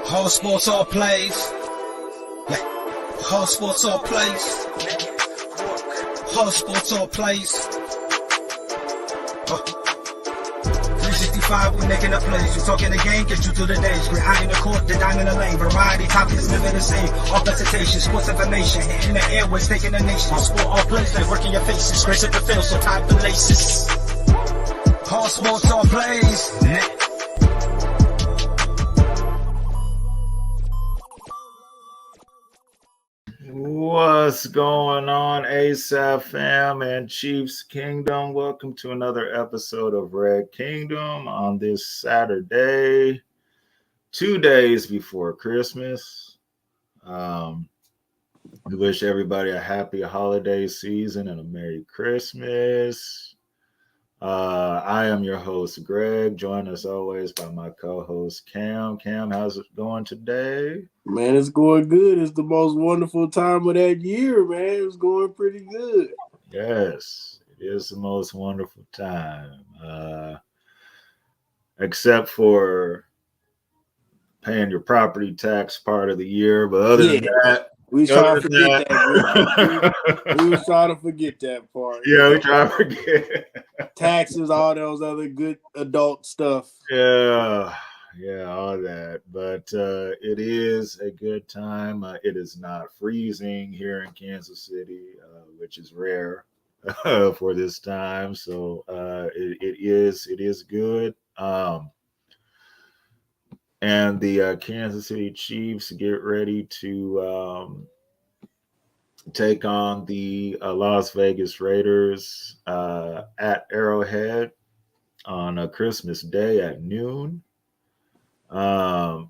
Whole sports all plays. Yeah. Whole sports all plays. Whole sports all plays. 365, we making a plays. You talking the game, get you through the days. We're high in the court, the dime in the lane. Variety topics, living the same. All presentation, sports information. Hitting the airways, taking the nation. Sport all plays, like working your faces. Grace at the field, so tie the laces. Whole sports all plays. What's going on, ASAP fam and Chiefs Kingdom? Welcome to another episode of Red Kingdom on this Saturday, 2 days before Christmas. We wish everybody a happy holiday season and a Merry Christmas. I am your host, Greg, joined as always by my co-host, Cam. Cam, how's it going today? Man, it's going good. It's the most wonderful time of that year, man. It's going pretty good. Yes, it is the most wonderful time. Except for paying your property tax part of the year. But other than that, we was trying to forget that. We was trying to forget that part. Yeah, we try to forget. Taxes, all those other good adult stuff. Yeah, all that. But it is a good time. It is not freezing here in Kansas City, which is rare for this time. So it is good. And the Kansas City Chiefs get ready to take on the Las Vegas Raiders at Arrowhead on Christmas Day at noon. The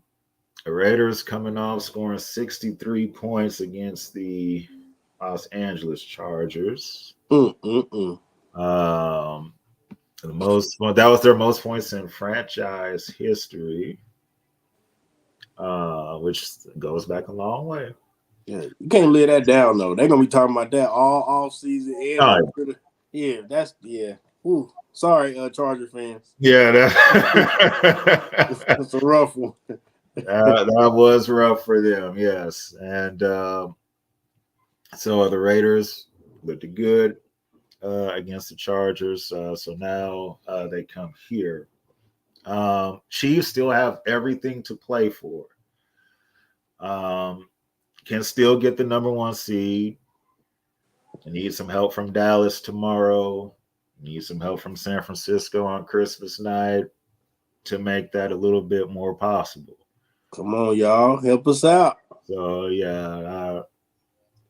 Raiders coming off scoring 63 points against the Los Angeles Chargers. Mm-mm-mm. That was their most points in franchise history, which goes back a long way. Yeah, you can't lay that down though. They're gonna be talking about that all season. Ooh, sorry, Charger fans. Yeah, that's a rough one. That was rough for them, yes. And so the Raiders looked good against the Chargers. So now they come here. Chiefs still have everything to play for. Can still get the number one seed. Need some help from Dallas tomorrow. Need some help from San Francisco on Christmas night to make that a little bit more possible. Come on, y'all. Help us out. So, yeah,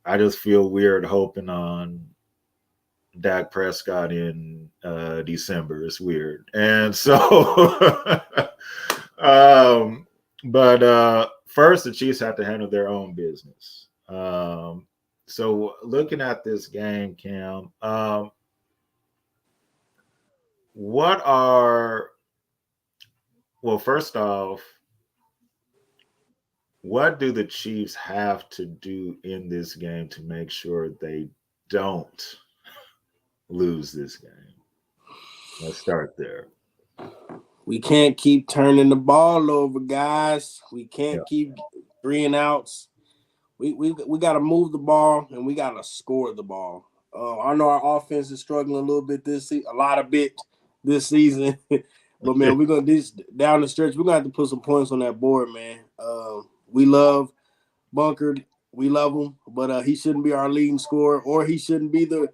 I just feel weird hoping on Dak Prescott in December. It's weird. And so, but first, the Chiefs have to handle their own business. So looking at this game, Cam, first off, what do the Chiefs have to do in this game to make sure they don't lose this game? Let's start there. We can't keep turning the ball over, guys. We can't keep 3 and outs. We got to move the ball and we got to score the ball. I know our offense is struggling a little bit this season, this season. But man, we're gonna down the stretch. We're gonna have to put some points on that board, man. We love Bunker. We love him, but he shouldn't be our leading scorer, or he shouldn't be the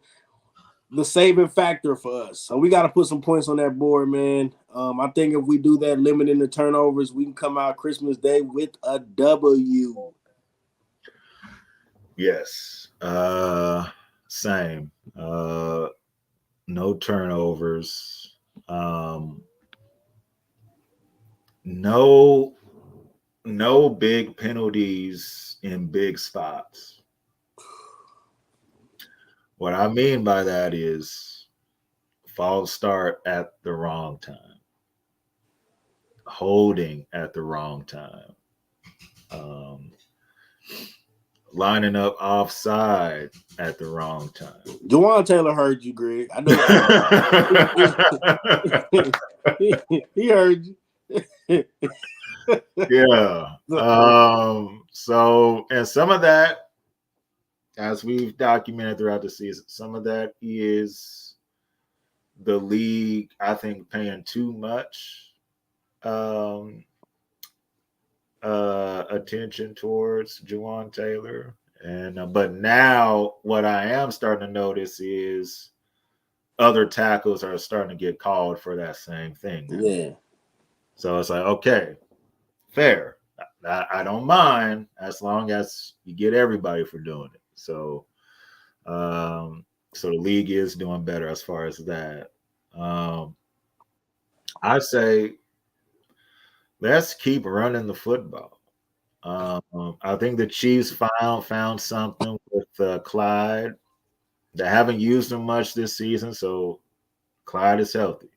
saving factor for us. So we got to put some points on that board, man. I think if we do that, limiting the turnovers, we can come out Christmas Day with a W. Yes. Same. No turnovers. No big penalties in big spots. What I mean by that is false start at the wrong time, holding at the wrong time, lining up offside at the wrong time. Juwan Taylor heard you, Greg. I know. He heard you. Yeah. So, and some of that, as we've documented throughout the season, some of that is the league, I think, paying too much um, attention towards Juwan Taylor. And but now what I am starting to notice is other tackles are starting to get called for that same thing now. Yeah. So it's like, okay, fair. I don't mind as long as you get everybody for doing it. So so the league is doing better as far as that. I say let's keep running the football. I think the Chiefs found something with Clyde. They haven't used him much this season, so Clyde is healthy.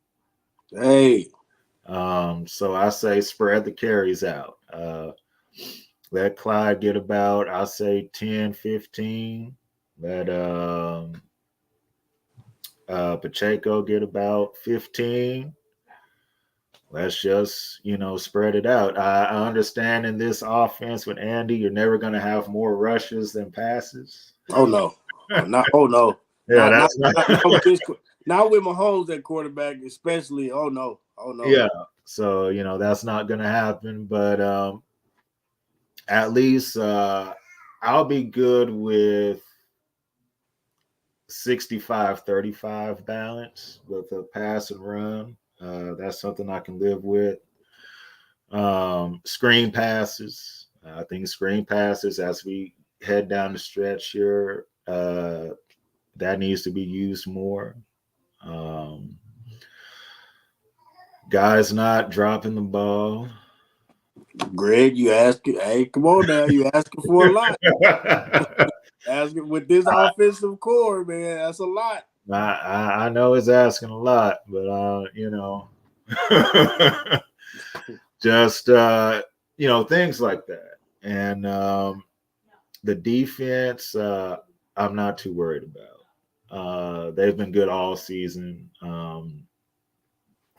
Hey. So I say spread the carries out. Let Clyde get about, I say 10, 15. Let Pacheco get about 15. Let's just, spread it out. I understand in this offense with Andy, you're never going to have more rushes than passes. Oh no. Oh no. Yeah, Not that's not. not with Mahomes at quarterback, especially. Oh no. Yeah. So, that's not going to happen. But at least I'll be good with 65-35 balance with a pass and run. That's something I can live with. Screen passes. I think screen passes as we head down the stretch here, that needs to be used more. Guys not dropping the ball. Greg, you asking? Hey, come on now, you asking for a lot. Asking with this offensive core, man, that's a lot. I know it's asking a lot, but just things like that. And the defense, I'm not too worried about. They've been good all season.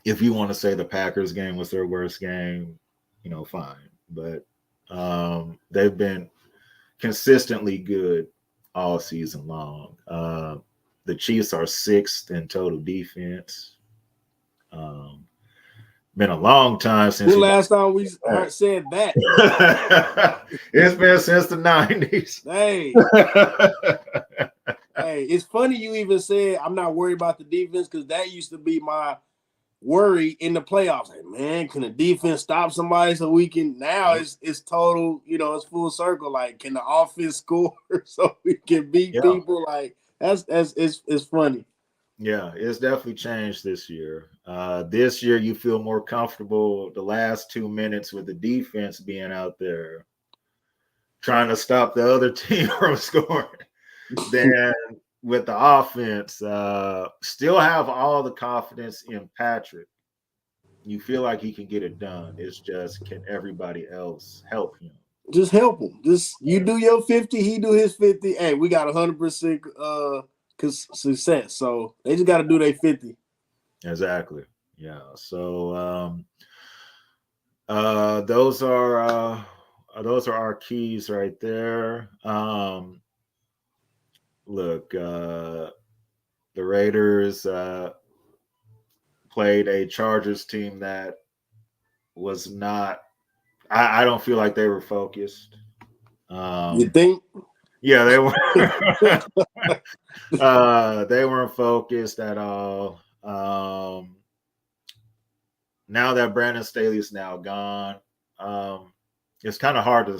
If you want to say the Packers game was their worst game, fine. But they've been consistently good all season long. The Chiefs are 6th in total defense. Been a long time since. The last time we said that? It's been since the 90s. Hey. Hey, it's funny you even said I'm not worried about the defense because that used to be my worry in the playoffs. Like, man, can the defense stop somebody so we can? Now it's total, it's full circle. Like, can the offense score so we can beat people? Like, it's funny. Yeah, it's definitely changed this year. This year, you feel more comfortable the last 2 minutes with the defense being out there trying to stop the other team from scoring than with the offense. Still have all the confidence in Patrick. You feel like he can get it done. It's just, can everybody else help him? Just help him. Just you do your 50, he do his 50. Hey, we got 100% success. So they just got to do their 50. Exactly. Yeah. So those are our keys right there. Look, the Raiders played a Chargers team that was not. I don't feel like they were focused. You think? Yeah, they were. They weren't focused at all. Now that Brandon Staley is now gone, it's kind of hard to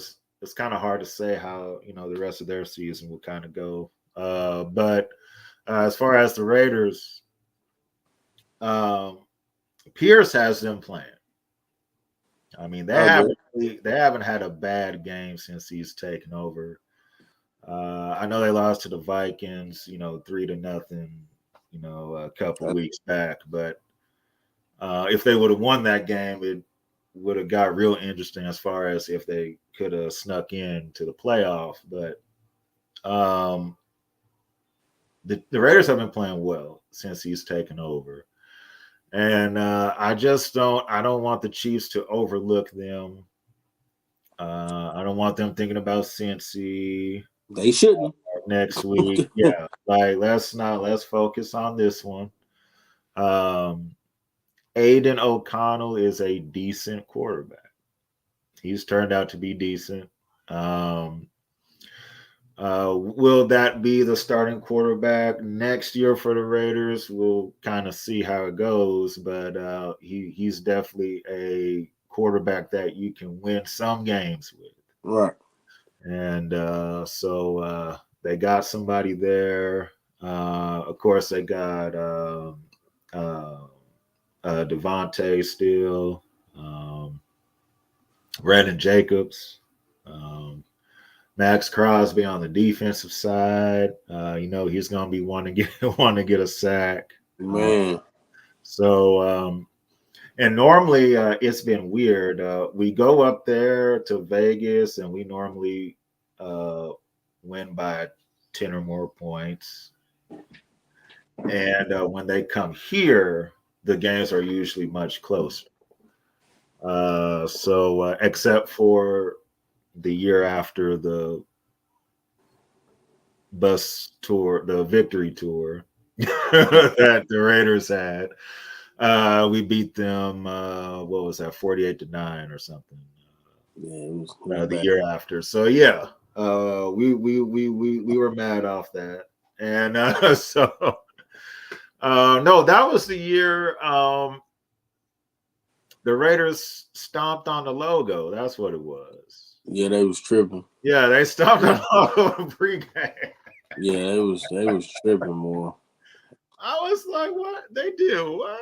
say how the rest of their season will kind of go. But as far as the Raiders, Pierce has them playing. I mean, they haven't had a bad game since he's taken over. I know they lost to the Vikings, 3-0, a couple weeks back. But if they would have won that game, it would have got real interesting as far as if they could have snuck in to the playoff. But the Raiders have been playing well since he's taken over. And I don't want the Chiefs to overlook them. I don't want them thinking about Cincy They shouldn't. next week. Yeah, like let's focus on this one. Um, Aiden O'Connell is a decent quarterback. He's turned out to be decent. Um, will that be the starting quarterback next year for the Raiders? We'll kind of see how it goes, but he's definitely a quarterback that you can win some games with. Right. And so they got somebody there. Of course, they got Devontae still, Brandon Jacobs, um, Max Crosby on the defensive side. He's going to be wanting to get a sack. Man. So and normally it's been weird. We go up there to Vegas and we normally win by 10 or more points. And when they come here, the games are usually much closer. So except for the year after the bus tour, the victory tour that the Raiders had, we beat them. What was that? 48-9 or something. Yeah, it was the The year after. So yeah, we were mad off that, and so no, that was the year the Raiders stomped on the logo. That's what it was. Yeah, they was tripping. Yeah, they stomped on the logo pregame. Yeah, they was tripping more. I was like, what? They did what?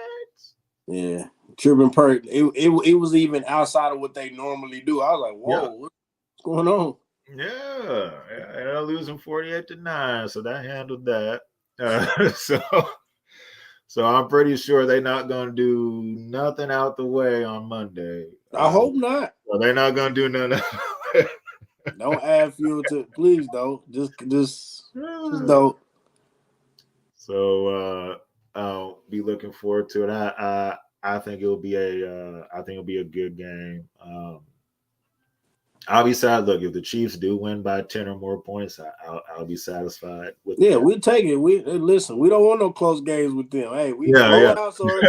Yeah, tripping perk. It was even outside of what they normally do. I was like, whoa, what's going on? Yeah, and they're losing 48-9, so that handled that. So I'm pretty sure they're not going to do nothing out the way on Monday. I hope not. Well, they're not going to do nothing. Don't add fuel to. Please don't. Just don't. So I'll be looking forward to it. I think it'll be a good game. I'll be sad. Look, if the Chiefs do win by 10 or more points, I'll be satisfied with Yeah, that. we take it. We listen. We don't want no close games with them. Hey, we blowouts are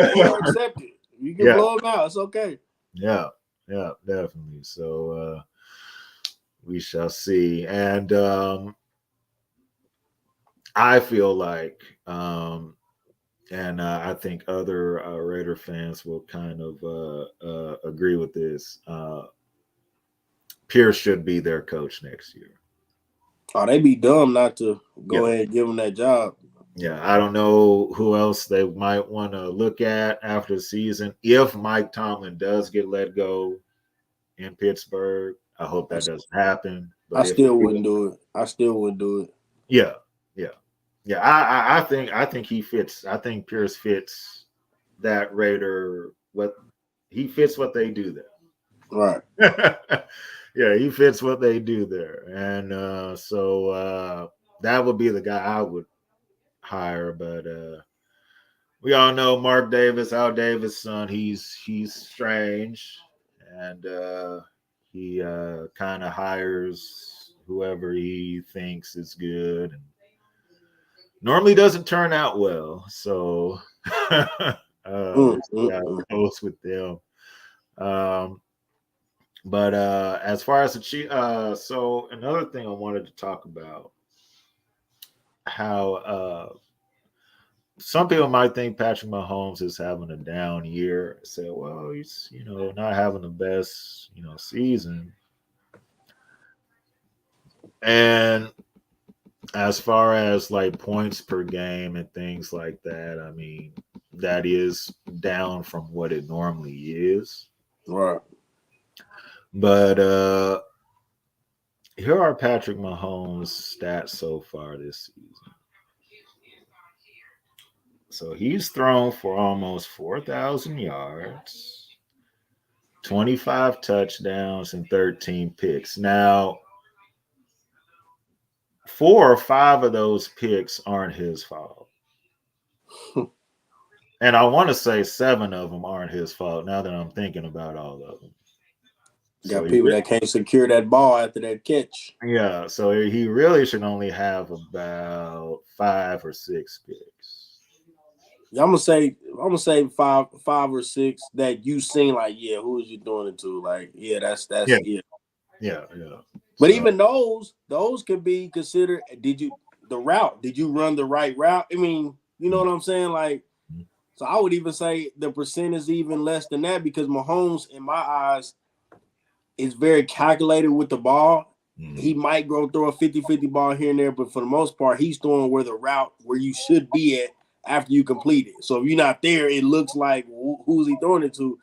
accepted. You can blow them out. It's okay. Yeah, definitely. So we shall see. And I feel like, and I think other Raider fans will kind of agree with this. Pierce should be their coach next year. Oh, they'd be dumb not to go ahead and give him that job. Yeah, I don't know who else they might want to look at after the season. If Mike Tomlin does get let go in Pittsburgh, I hope that doesn't happen. But I still wouldn't do it. Yeah. I think he fits. I think Pierce fits that Raider. He fits what they do there. Right. Yeah, he fits what they do there, and so that would be the guy I would hire. But we all know Mark Davis, Al Davis' son. He's strange, and he kind of hires whoever he thinks is good, and normally doesn't turn out well. So we'll see how it goes with them. But as far as the Chiefs, so another thing I wanted to talk about, how some people might think Patrick Mahomes is having a down year. Say, well, he's not having the best season. And as far as like points per game and things like that, I mean, that is down from what it normally is. Right. But here are Patrick Mahomes' stats so far this season. So he's thrown for almost 4,000 yards, 25 touchdowns, and 13 picks. Now, 4 or 5 of those picks aren't his fault. And I want to say 7 of them aren't his fault now that I'm thinking about all of them. Got people that can't secure that ball after that catch. Yeah, so he really should only have about 5 or 6 picks. I'm gonna say five or six that you seen like, yeah, who is you doing it to? Like, yeah, that's Yeah. But even those could be considered. Did you run the right route? I mean, you know what I'm saying? Like, so I would even say the percent is even less than that because Mahomes, in my eyes, is very calculated with the ball. He might go throw a 50-50 ball here and there, but for the most part, he's throwing where you should be at after you complete it. So if you're not there, it looks like who's he throwing it to?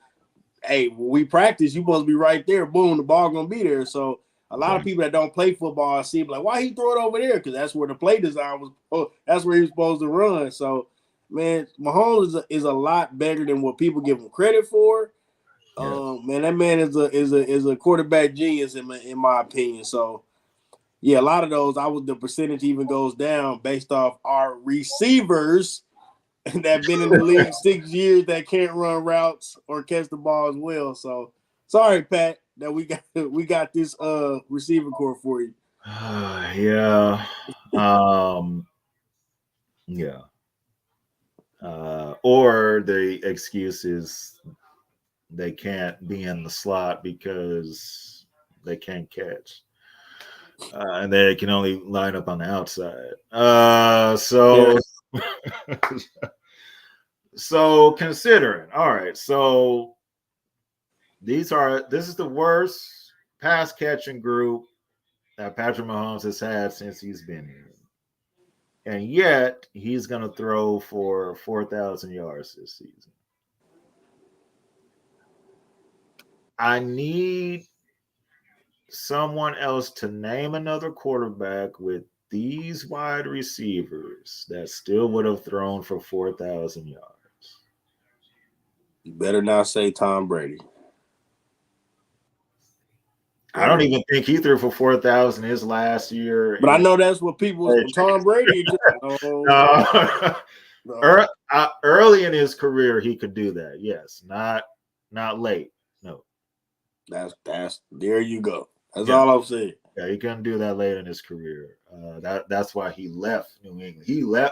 Hey, when we practice, you're supposed to be right there. Boom, the ball gonna be there. So a lot of people that don't play football see like, why he throw it over there? Because that's where the play design was. That's where he was supposed to run. So, man, Mahomes is a lot better than what people give him credit for. Man, that man is a quarterback genius in my opinion. So, yeah, a lot of those, the percentage even goes down based off our receivers that have been in the league 6 years that can't run routes or catch the ball as well. So, sorry, Pat, that we got this receiver core for you. Yeah. Yeah. Or the excuse is they can't be in the slot because they can't catch. And they can only line up on the outside. So considering, all right, so this is the worst pass catching group that Patrick Mahomes has had since he's been here. And yet he's going to throw for 4,000 yards this season. I need someone else to name another quarterback with these wide receivers that still would have thrown for 4,000 yards. You better not say Tom Brady. I don't even think he threw for 4,000 his last year. But I know that's what people Tom Brady. Early in his career, he could do that. Yes, not late. No. That's there you go. That's all I'm saying. Yeah, he couldn't do that late in his career. That's why he left New England.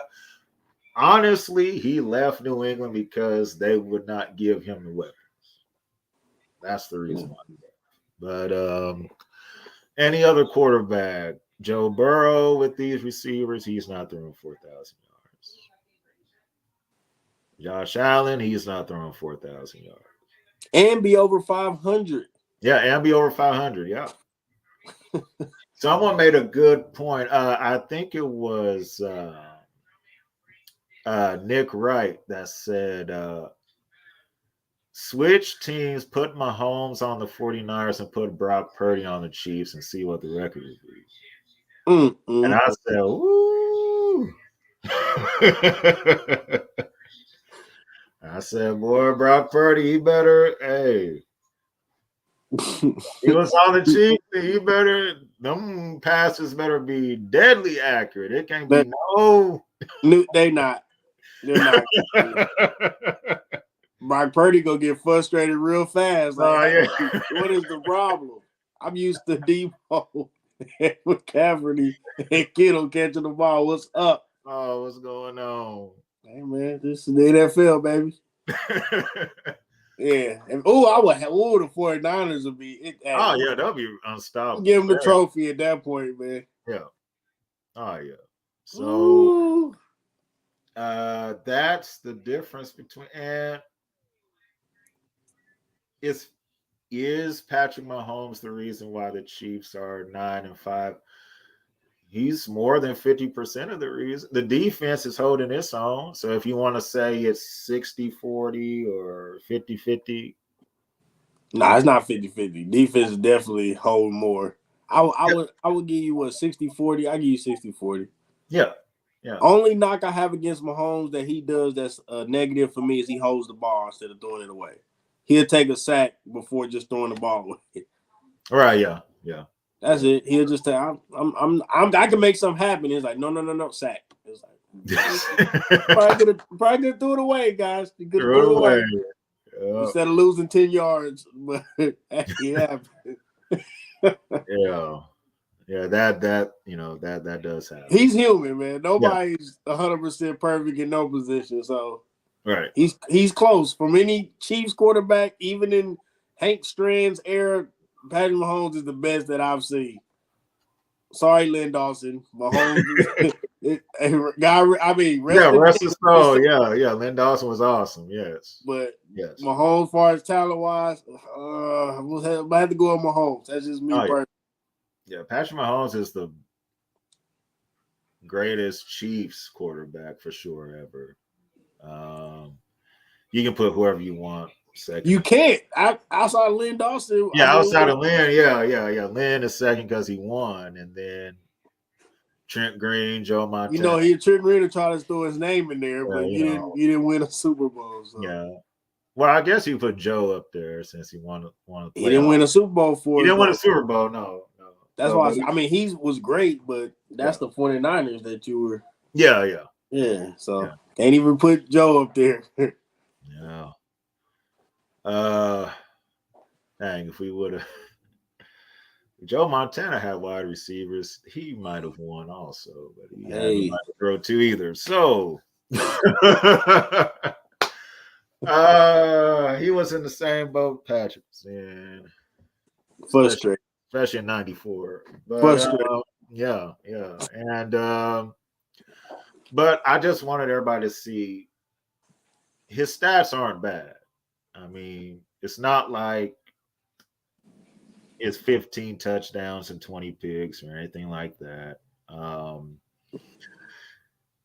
Honestly, he left New England because they would not give him the weapons. That's the reason why. But any other quarterback, Joe Burrow with these receivers, he's not throwing 4,000 yards. Josh Allen, he's not throwing 4,000 yards. And be over 500. Yeah, and be over 500. Yeah. Someone made a good point. I think it was Nick Wright that said, switch teams, put Mahomes on the 49ers and put Brock Purdy on the Chiefs and see what the record would be. And I said, woo. I said, boy, Brock Purdy, he better, hey. He was on the Chiefs. He better, them passes better be deadly accurate. It can't be They're not. Brock Purdy gonna get frustrated real fast. Like, what is the problem? I'm used to Debo with Caverney and Kittle catching the ball. What's up? Oh, what's going on? Hey man, this is the NFL, baby. Yeah. And I would the 49ers would be yeah, that'll be unstoppable. Give them the trophy at that point, man. Yeah. Oh yeah. So that's the difference between is Patrick Mahomes the reason why the Chiefs are 9-5? He's more than 50% of the reason. The defense is holding its own. So if you want to say it's 60-40 or 50-50. Nah, it's not 50-50. Defense is definitely hold more. I would give you 60-40. I give you 60-40. Yeah. Yeah. Only knock I have against Mahomes that he does that's negative for me is he holds the ball instead of throwing it away. He'll take a sack before just throwing the ball away. Right, yeah. Yeah. That's it. He'll just say, I can make something happen. He's like, no, sack. It's like, Probably could have threw it away, guys. You could have Throw threw it it away. away. Instead of losing 10 yards. But yeah. Yeah, that does happen. He's human, man. Nobody's 100% perfect in no position. So right. He's close. From any Chiefs quarterback, even in Hank Strand's era, Patrick Mahomes is the best that I've seen. Sorry, Lynn Dawson. Mahomes rest his soul. Yeah. Lynn Dawson was awesome. Yes. But yes. Mahomes, as far as talent-wise, I have to go with Mahomes. That's just me personally. Yeah, Patrick Mahomes is the greatest Chiefs quarterback for sure ever. You can put whoever you want second. You can't. Outside of Lynn Dawson. Outside of Lynn, yeah. Lynn is second because he won, and then Trent Green, Joe Montana. Trent Green tried to throw his name in there, but you didn't win a Super Bowl. So. Yeah. Well, I guess you put Joe up there since he won a playoff. He didn't win a Super Bowl for. He didn't win a Super Bowl. No. That's why he was great, but that's the 49ers that you were. Yeah. So can't even put Joe up there. Yeah. Dang, if we would have Joe Montana had wide receivers, he might have won also, but he hadn't throw two either. So he was in the same boat Patrick was in. Frustrated. Especially in 94. But yeah. And but I just wanted everybody to see his stats aren't bad. I mean, it's not like it's 15 touchdowns and 20 picks or anything like that.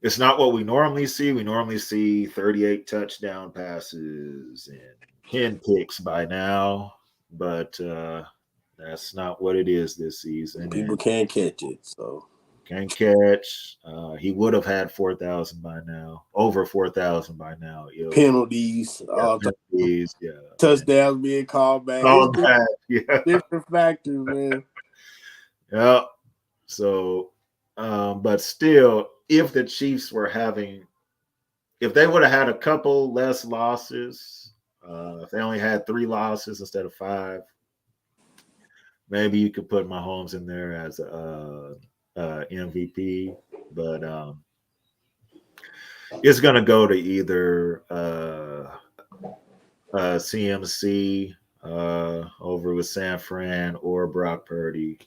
It's not what we normally see. We normally see 38 touchdown passes and 10 picks by now, but that's not what it is this season. People can't catch it, so can't catch. He would have had 4,000 by now, over 4,000 by now. Penalties, touchdowns being called back. Different factors, man. Yeah. So, but still, if the Chiefs were if they would have had a couple less losses, if they only had 3 losses instead of 5, maybe you could put Mahomes in there as a MVP, but it's going to go to either CMC over with San Fran or Brock Purdy,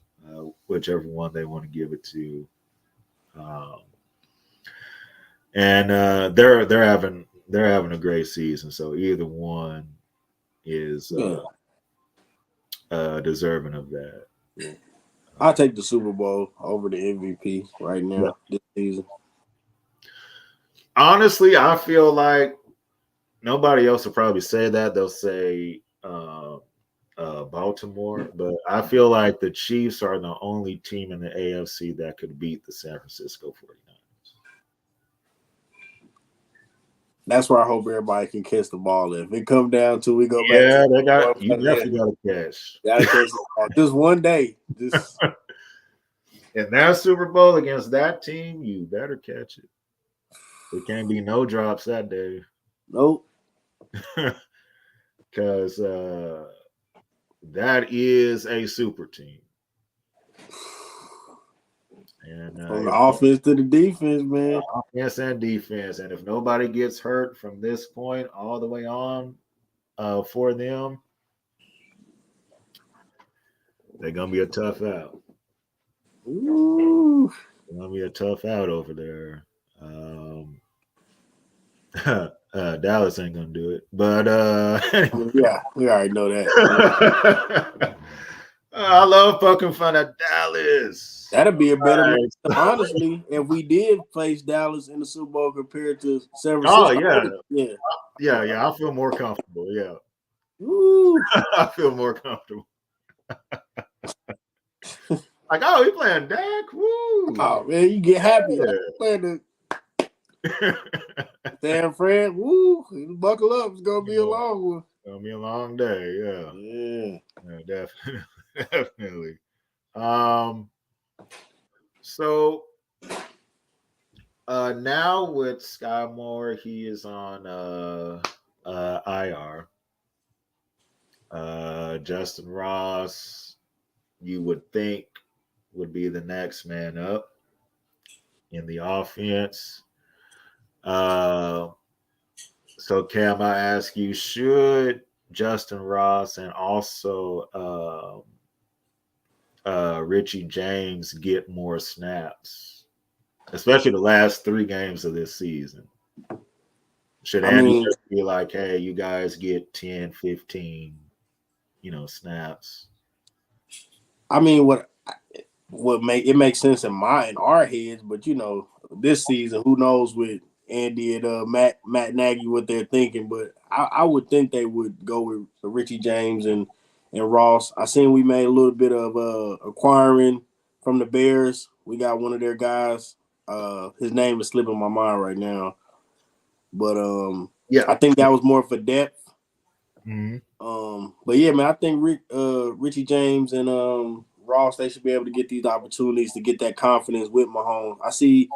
whichever one they want to give it to. And they're having a great season, so either one is deserving of that. Yeah. I'll take the Super Bowl over the MVP right now this season. Honestly, I feel like nobody else will probably say that. They'll say Baltimore, but I feel like the Chiefs are the only team in the AFC that could beat the San Francisco 49ers. That's where I hope everybody can catch the ball. If it come down to we go back. Yeah, you definitely got to catch. Got to catch the ball. Just one day. Just in that Super Bowl against that team, you better catch it. There can't be no drops that day. Nope. Because that is a super team. And from the offense to the defense, man. Offense and defense. And if nobody gets hurt from this point all the way on for them, they're going to be a tough out. Ooh. It's going to be a tough out over there. Dallas ain't going to do it. But anyway. Yeah, we already know that. I love poking fun at Dallas. That'd be a better match. Honestly, if we did face Dallas in the Super Bowl compared to San Francisco. Yeah. I feel more comfortable. Yeah. Woo. I feel more comfortable. Like, oh, he playing Dak? Woo. Oh, man, you get happy. Playing San Fran, woo. Buckle up. It's going to be a long one. It's going to be a long day, yeah, definitely. So Now with Sky Moore, he is on IR. Justin Ross, you would think, would be the next man up in the offense. So Cam, I ask you, should Justin Ross and also Richie James get more snaps, especially the last 3 games of this season? Should Andy just be like, hey, you guys get 10, 15, snaps? I mean, what makes sense in our heads, but this season, who knows with Andy and Matt Nagy what they're thinking. But I would think they would go with Richie James and Ross. I seen we made a little bit of acquiring from the Bears. We got one of their guys. His name is slipping my mind right now, but I think that was more for depth. Mm-hmm. But yeah, man, I think Richie James and Ross, they should be able to get these opportunities to get that confidence with Mahomes. I see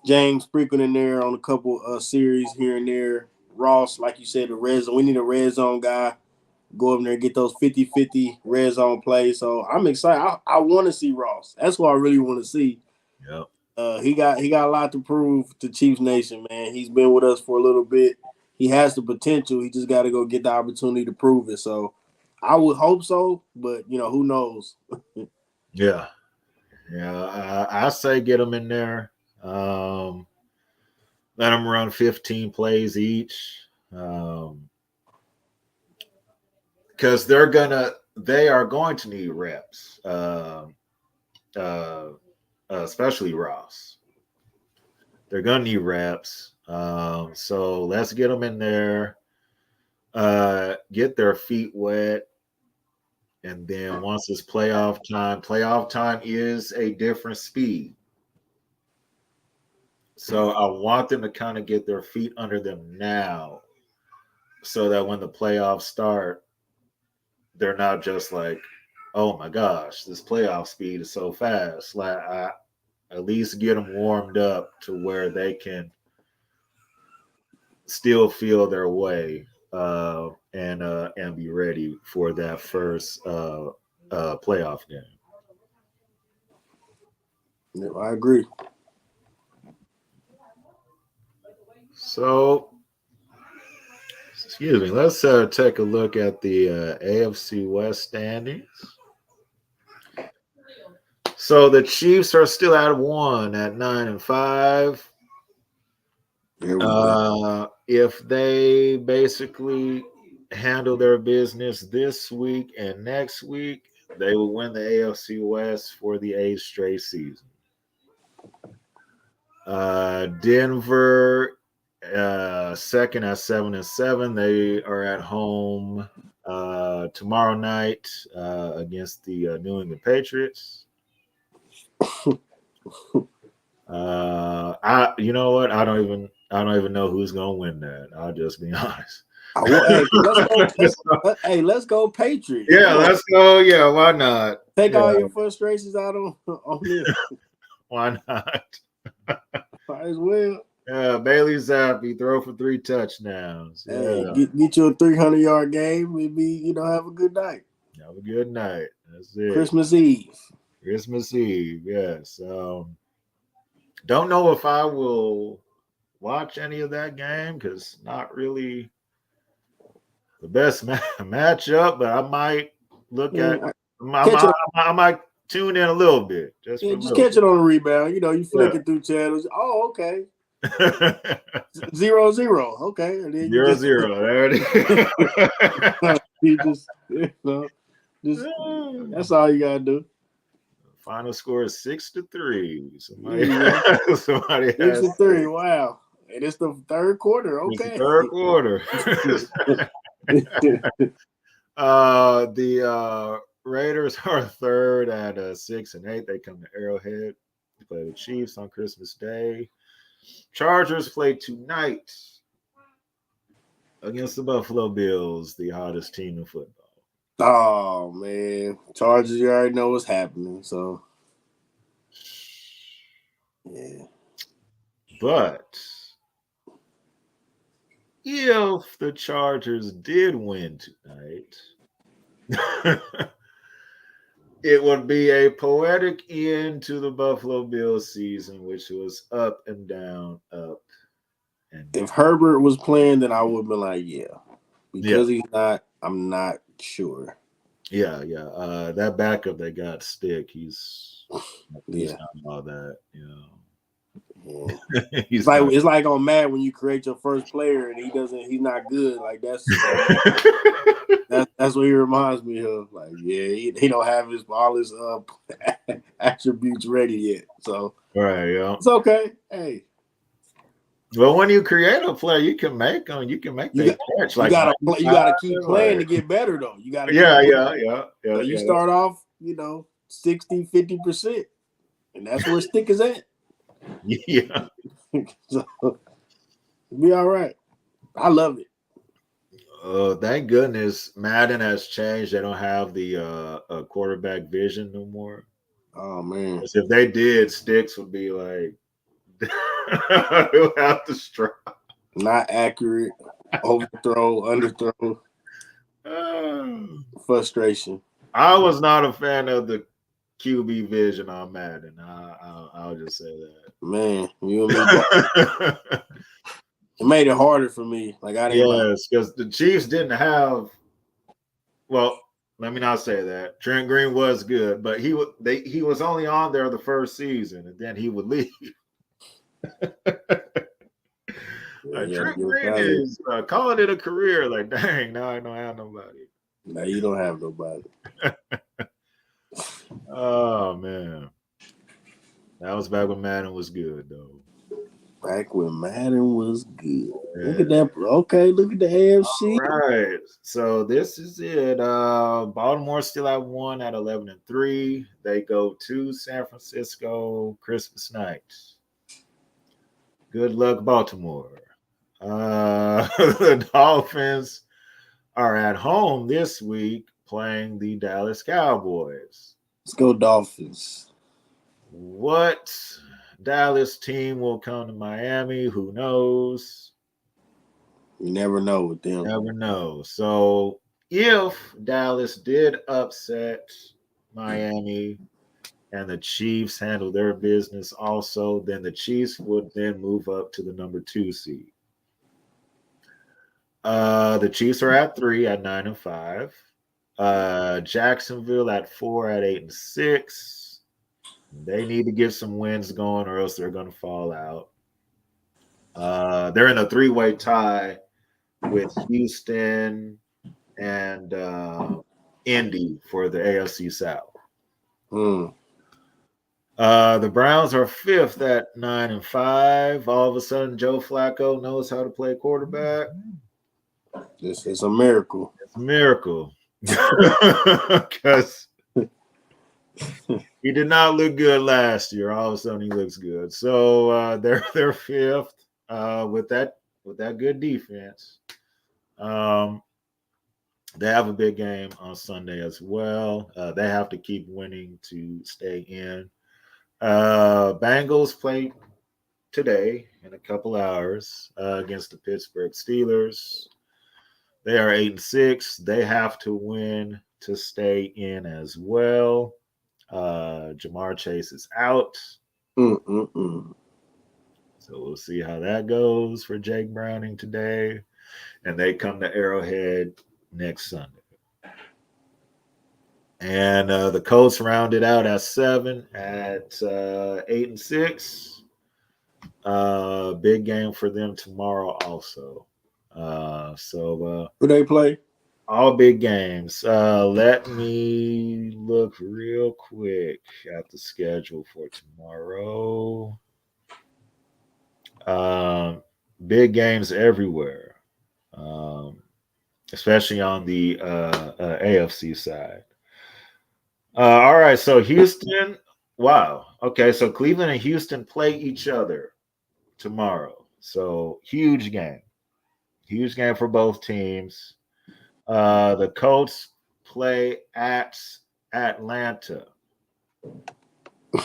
James sprinkling in there on a couple series here and there. Ross, like you said, the red zone. We need a red zone guy. Go up there and get those 50-50 red zone plays. So I'm excited. I want to see Ross. That's what I really want to see. Yep. He got a lot to prove to Chiefs Nation, man. He's been with us for a little bit. He has the potential. He just got to go get the opportunity to prove it. So I would hope so, but who knows? Yeah. I say get them in there. Let them run 15 plays each, because they are going to need reps, especially Ross. They're going to need reps. So let's get them in there, get their feet wet. And then once it's playoff time is a different speed. So I want them to kind of get their feet under them now so that when the playoffs start, they're not just like, oh my gosh, this playoff speed is so fast. Like, I at least get them warmed up to where they can still feel their way and be ready for that first playoff game. Yeah, I agree. So, excuse me, let's take a look at the AFC West standings. So the Chiefs are still at 1 at 9-5. If they basically handle their business this week and next week, they will win the AFC West for the 8th straight season. Denver, second at 7-7. They are at home tomorrow night against the New England Patriots. You know what? I don't even know who's gonna win that. I'll just be honest. Let's go Patriots. Yeah, let's go. Yeah, why not? Take all your frustrations out on them. Why not? Might as well. Yeah, Bailey Zappi throw for 3 touchdowns. Yeah. Hey, get you a 300-yard game. Maybe have a good night. Have a good night. That's it. Christmas Eve. Yes. Don't know if I will watch any of that game because not really the best matchup, but I might look at. I might tune in a little bit. Just catch it on a rebound. You flick it through channels. Oh, okay. 0-0. Okay. And then 0-0. There it is. just that's all you gotta do. Final score is 6-3. Somebody 6-3. Wow. And it's the third quarter. Okay. It's the third quarter. The Raiders are third at 6-8. They come to Arrowhead to play the Chiefs on Christmas Day. Chargers play tonight against the Buffalo Bills, the hottest team in football. Oh man, Chargers! You already know what's happening. So, yeah. But if the Chargers did win tonight, it would be a poetic end to the Buffalo Bills season, which was up and down, up and down. If Herbert was playing, then I would have been like, yeah. Because Yeah. he's not, I'm not sure. Yeah. That backup they got Stick, he's Yeah. not all that, Yeah. He's it's like on Mad when you create your first player and he's not good. Like that's what he reminds me of. Like, yeah, he don't have all his attributes ready yet. So right, yeah. It's okay. Hey. Well, when you create a player, you can make them. You can make them catch. You gotta keep playing to get better, though. You gotta. Yeah. So you start off, 60, 50%, and that's where Stick is at. Yeah. So be all right. I love it. Thank goodness Madden has changed. They don't have the quarterback vision no more. Oh man! If they did, Sticks would be like, he'll have to strike. Not accurate, overthrow, underthrow, frustration. I was not a fan of the QB vision on Madden. I'll just say that. Man, you and me. It made it harder for me. Like I didn't. Yes, because the Chiefs didn't have. Well, let me not say that. Trent Green was good, but he was only on there the first season, and then he would leave. Trent Green is calling it a career. Like, dang, now I don't have nobody. Now you don't have nobody. Oh man, that was back when Madden was good, though. Back when Madden was good. Yeah. Look at that. Okay, look at the AFC. All right. So this is it. Baltimore still at 1 at 11-3. They go to San Francisco Christmas night. Good luck, Baltimore. The Dolphins are at home this week playing the Dallas Cowboys. Let's go Dolphins. What Dallas team will come to Miami? Who knows? You never know with them. Never know. So if Dallas did upset Miami and the Chiefs handle their business also, then the Chiefs would then move up to the number 2 seed. The Chiefs are at 3 at 9-5. Jacksonville at 4 at 8-6. They need to get some wins going or else they're going to fall out. They're in a 3-way tie with Houston and Indy for the AFC South. The Browns are 5th at 9-5. All of a sudden, Joe Flacco knows how to play quarterback. This is a miracle. It's a miracle. Because he did not look good last year. All of a sudden, he looks good. So they're 5th with that good defense. They have a big game on Sunday as well. They have to keep winning to stay in. Bengals play today in a couple hours against the Pittsburgh Steelers. They are 8-6. They have to win to stay in as well. Jamar Chase is out. So we'll see how that goes for Jake Browning today. And they come to Arrowhead next Sunday. And the Colts rounded out at 7 at 8-6. Big game for them tomorrow also. Who they play? All big games. Let me look real quick at the schedule for tomorrow. Big games everywhere, especially on the AFC side. All right, so Houston. Wow. Okay, so Cleveland and Houston play each other tomorrow. So huge game. Huge game for both teams. The Colts play at Atlanta.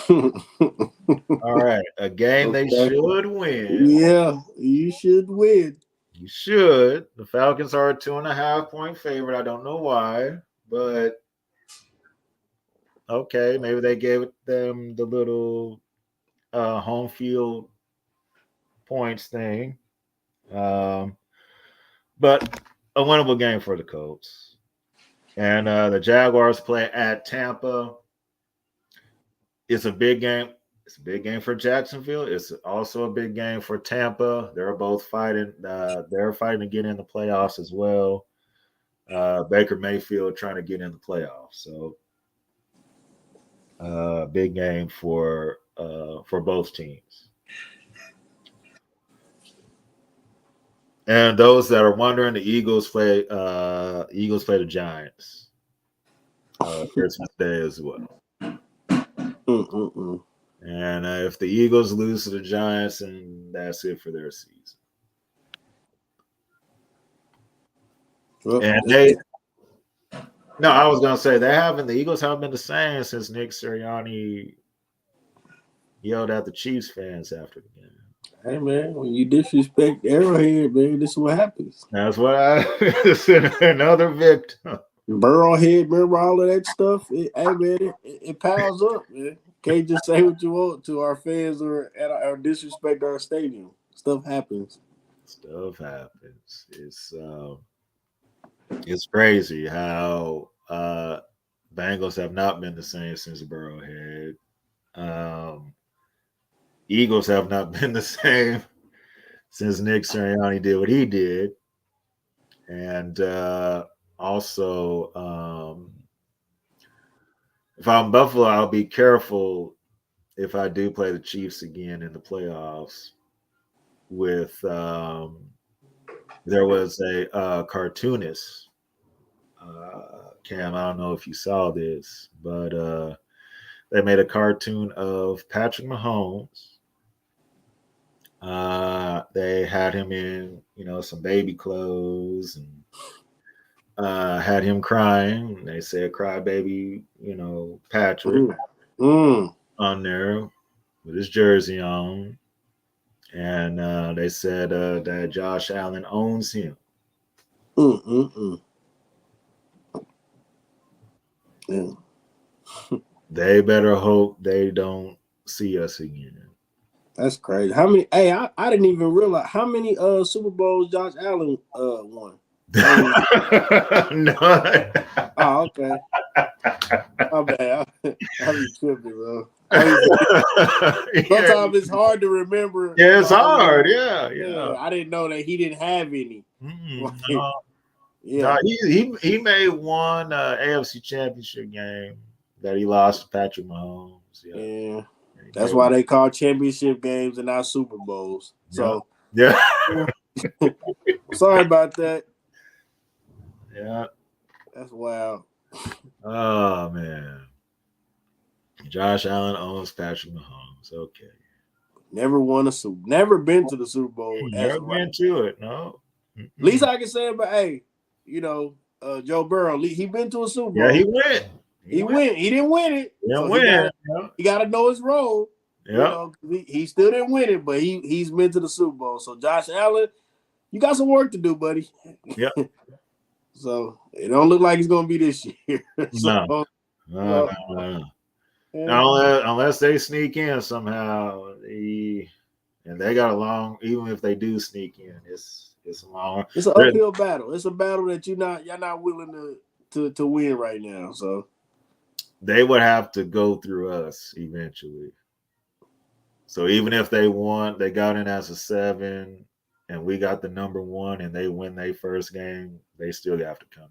All right, a game they should win. Yeah, you should win. You should. The Falcons are a 2.5-point favorite. I don't know why, but okay, maybe they gave them the little home field points thing. But a winnable game for the Colts. And the Jaguars play at Tampa. It's a big game. It's a big game for Jacksonville. It's also a big game for Tampa. They're both fighting. They're fighting to get in the playoffs as well. Baker Mayfield trying to get in the playoffs. So, big game for both teams. And those that are wondering, the Eagles play the Giants Christmas Day as well. And if the Eagles lose to the Giants, and that's it for their season. Well, and I was gonna say the Eagles haven't been the same since Nick Sirianni yelled at the Chiefs fans after the game. Hey man, when you disrespect Arrowhead, man, this is what happens. That's what another victim. Burrowhead, remember all of that stuff? It piles up, man. Can't just say what you want to our fans or disrespect our stadium. Stuff happens. It's crazy how Bengals have not been the same since Burrowhead. Eagles have not been the same since Nick Sirianni did what he did. And also, if I'm Buffalo, I'll be careful if I do play the Chiefs again in the playoffs. With there was a cartoonist, Cam. I don't know if you saw this, but they made a cartoon of Patrick Mahomes. They had him in, some baby clothes and had him crying. They said, "Cry baby," Patrick on there with his jersey on. And they said that Josh Allen owns him. Yeah. They better hope they don't see us again. That's crazy. How many? Hey, I didn't even realize how many Super Bowls Josh Allen won. None. Oh, okay. My bad. I be tripping, bro. Sometimes it's hard to remember. Yeah, it's hard. Yeah. I didn't know that he didn't have any. No, he made one AFC Championship game that he lost to Patrick Mahomes. Yeah. That's why they call championship games and not Super Bowls. So yeah. Sorry about that. Yeah. That's wild. Oh man. Josh Allen owns Patrick Mahomes. Okay. Never been to the Super Bowl. Never been to it, no. Least I can say about Joe Burrow, he been to a Super Bowl. Yeah, he went. He went. He didn't win it. He got to know his role. Yeah. He still didn't win it, but he's been to the Super Bowl. So Josh Allen, you got some work to do, buddy. Yeah. So it don't look like it's gonna be this year. No. Unless they sneak in somehow, and they got a long. Even if they do sneak in, it's a long. It's an uphill battle. It's a battle that y'all not willing to win right now. So they would have to go through us eventually. So even if they won, they got in as a 7, and we got the number 1, and they win their first game, they still have to come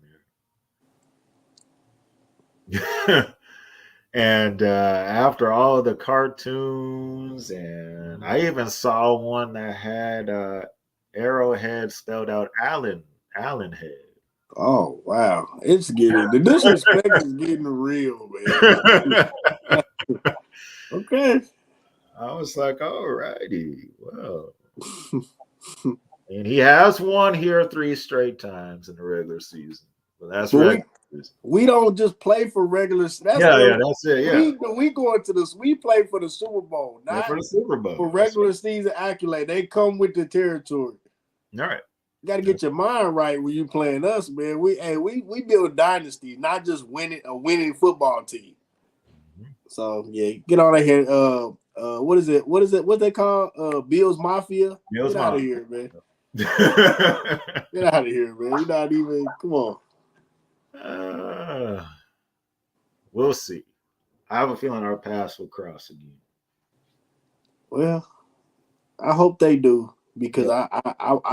here. And after all the cartoons, and I even saw one that had Arrowhead spelled out Allen Head. Oh wow, the disrespect is getting real, man. Okay. I was like, all righty, well. And he has won here 3 straight times in the regular season. But that's right. We don't just play for regular. That's that's it. Yeah, we going to this. We play for the Super Bowl, not for the Super Bowl. For regular season accolade. They come with the territory. All right. You got to get your mind right when you playing us, man. We build dynasties, not just a winning football team. Mm-hmm. So yeah, get on here. What is it? What they call? Bills Mafia. Get out of here, man. Get out of here, man. You're not even. Come on. We'll see. I have a feeling our paths will cross again. Well, I hope they do. Because I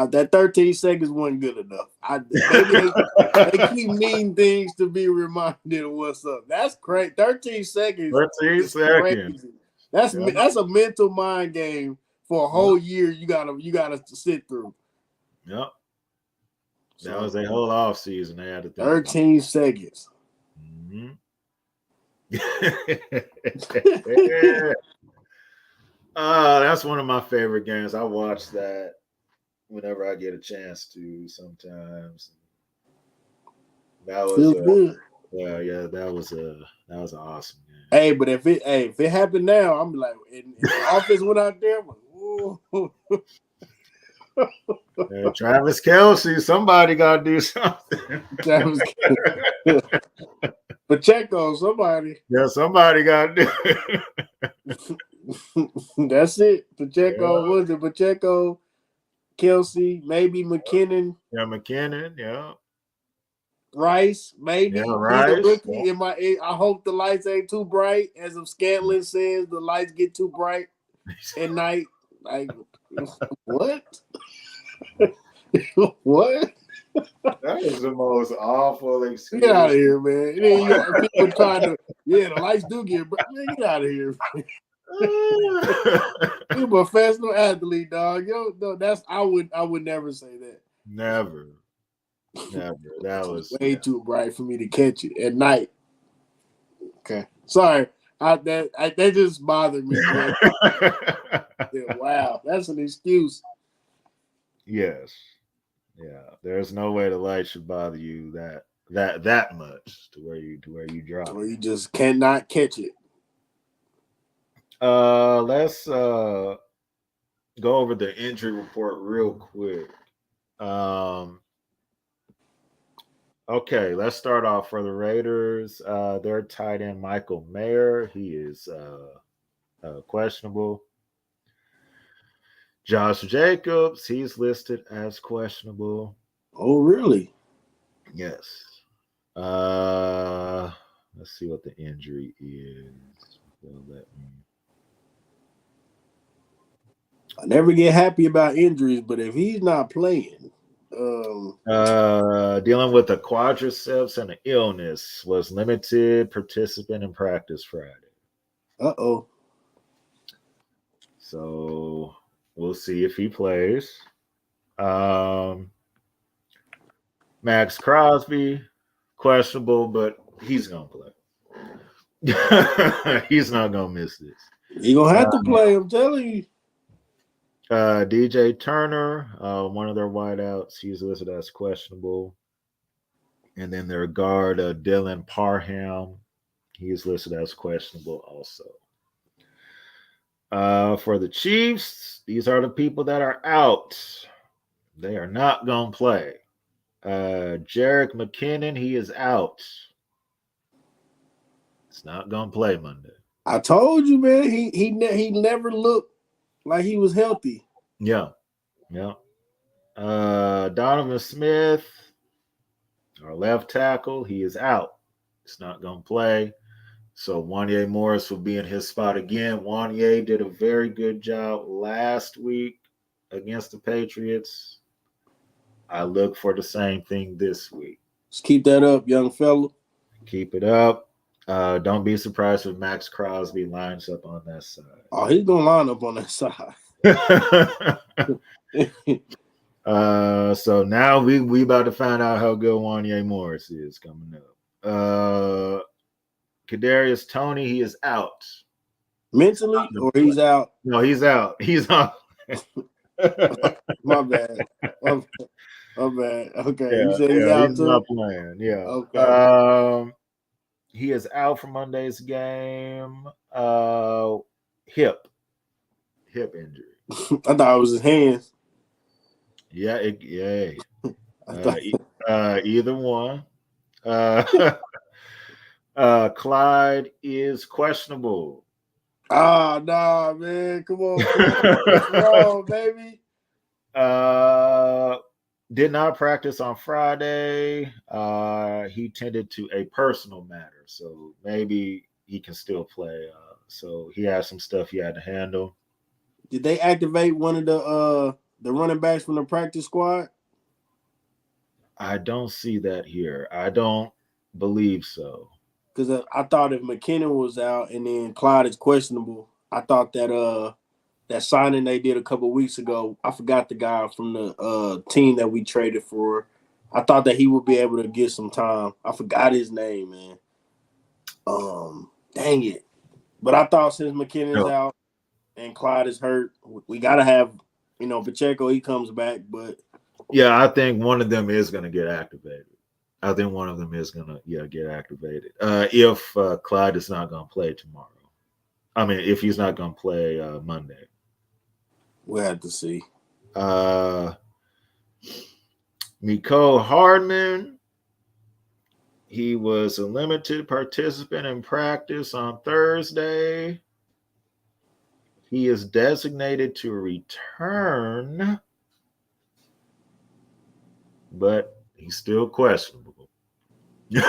that 13 seconds wasn't good enough. Maybe they keep mean things to be reminded of what's up. That's crazy. 13 seconds. 13 seconds. Crazy. That's a mental mind game for a whole year. You gotta sit through. Yep. That was a whole off season. They had to 13 seconds. Mm-hmm. That's one of my favorite games. I watch that whenever I get a chance to. Sometimes that was good. Yeah. That was an awesome game. Hey, but if it happened now, I'm like, and the offense went out there. Travis Kelce, somebody got to do something. Pacheco, somebody. Yeah, somebody got to do it. That's it. Pacheco, what was it? Pacheco, Kelce, maybe McKinnon. Yeah, McKinnon, yeah. Rice, maybe. Yeah, Rice. Yeah. I hope the lights ain't too bright. As of Scantlin says, the lights get too bright at night. Like, what? What? That is the most awful excuse. Get out of here, man. You got people trying to, the lights do get bright. Man, get out of here. You're a professional athlete, dog. No, I would never say that. Never. That was way too bright for me to catch it at night. Okay, sorry. That just bothered me. Wow, that's an excuse. Yes. Yeah. There's no way the light should bother you that much to where you drop. Or you just cannot catch it. Let's go over the injury report real quick. Okay, let's start off for the Raiders. Their tight end Michael Mayer, he is questionable. Josh Jacobs, he's listed as questionable. Oh, really? Yes. Let's see what the injury is. I never get happy about injuries, but if he's not playing, dealing with a quadriceps and an illness, was limited participant in practice Friday. Uh-oh. So we'll see if he plays. Max Crosby, questionable, but he's gonna play. He's not gonna miss this. He's gonna have to play, I'm telling you. DJ Turner, one of their wideouts, he's listed as questionable. And then their guard, Dylan Parham, he's listed as questionable also. For the Chiefs, these are the people that are out. They are not going to play. Jerick McKinnon, he is out. It's not going to play Monday. I told you, man, he never looked like he was healthy. Yeah. Donovan Smith, our left tackle, he is out. It's not going to play. So Wanye Morris will be in his spot again. Wanye did a very good job last week against the Patriots. I look for the same thing this week. Just keep that up, young fella. Keep it up. Don't be surprised if Max Crosby lines up on that side. Oh, he's going to line up on that side. So now we about to find out how good Wanye Morris is coming up. Kadarius Toney, he is out. Mentally, or he's out? No, he's out. He's out. My bad. Oh man. Okay. You Yeah, said he's yeah, out he's too? not playing. Yeah. Okay. He is out for Monday's game. Hip injury. I thought it was his hands. Yeah, I thought either one. Clyde is questionable. nah, man. Come on, Clyde. What's wrong, baby? uh, did not practice on Friday. He tended to a personal matter, so maybe he can still play. So he had some stuff he had to handle. Did they activate one of the running backs from the practice squad? I don't see that here. I don't believe so. Because I thought if McKinnon was out and then Clyde is questionable, I thought that signing they did a couple weeks ago, I forgot the guy from the team that we traded for. I thought that he would be able to get some time. I forgot his name, man. Dang it. But I thought since McKinnon's No. out and Clyde is hurt, we gotta have, Pacheco, he comes back, but Yeah, I think one of them is going to get activated. I think one of them is going to get activated. If Clyde is not going to play tomorrow. I mean, if he's not going to play Monday. we'll have to see. Miko Hardman, he was a limited participant in practice on Thursday. He is designated to return, but he's still questionable with